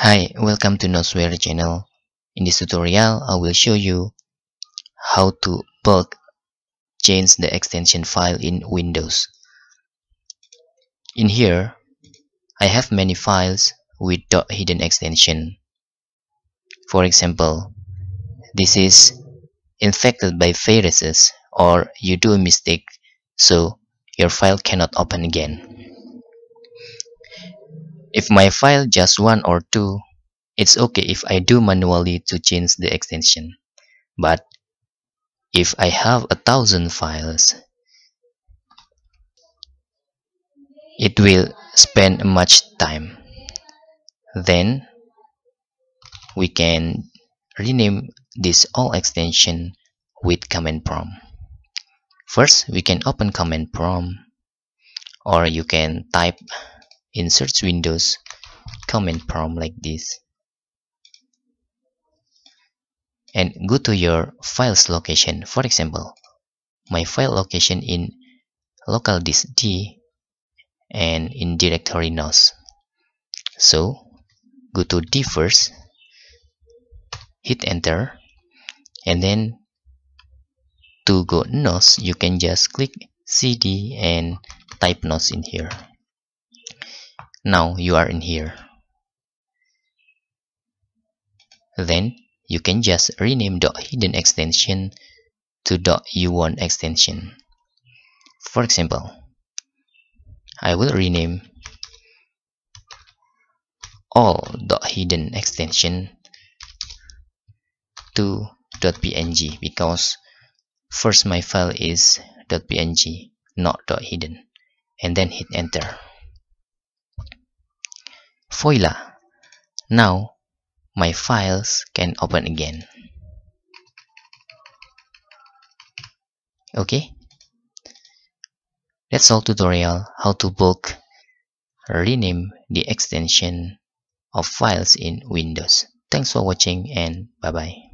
Hi, welcome to Nosware channel. In this tutorial, I will show you how to bulk change the extension file in Windows. In here, I have many files with .hidden extension. For example, this is infected by viruses or you do a mistake, so your file cannot open again. If my file just one or two, it's okay if I do manually to change the extension. But if I have 1,000 files, it will spend much time. Then we can rename this all extension with command prompt. First, we can open command prompt, or you can type in search windows command prompt like this, and go to your files location. For example, my file location in local disk D and in directory nos. So go to D first, hit enter, and then to go nos you can just click CD and type nos in here. Now you are in here. Then you can just rename .hidden extension to .u1 extension. For example, I will rename all .hidden extension to .png because first my file is .png, not .hidden, and then hit enter. Voila! Now my files can open again. Okay, that's all tutorial how to bulk rename the extension of files in Windows. Thanks for watching and bye bye.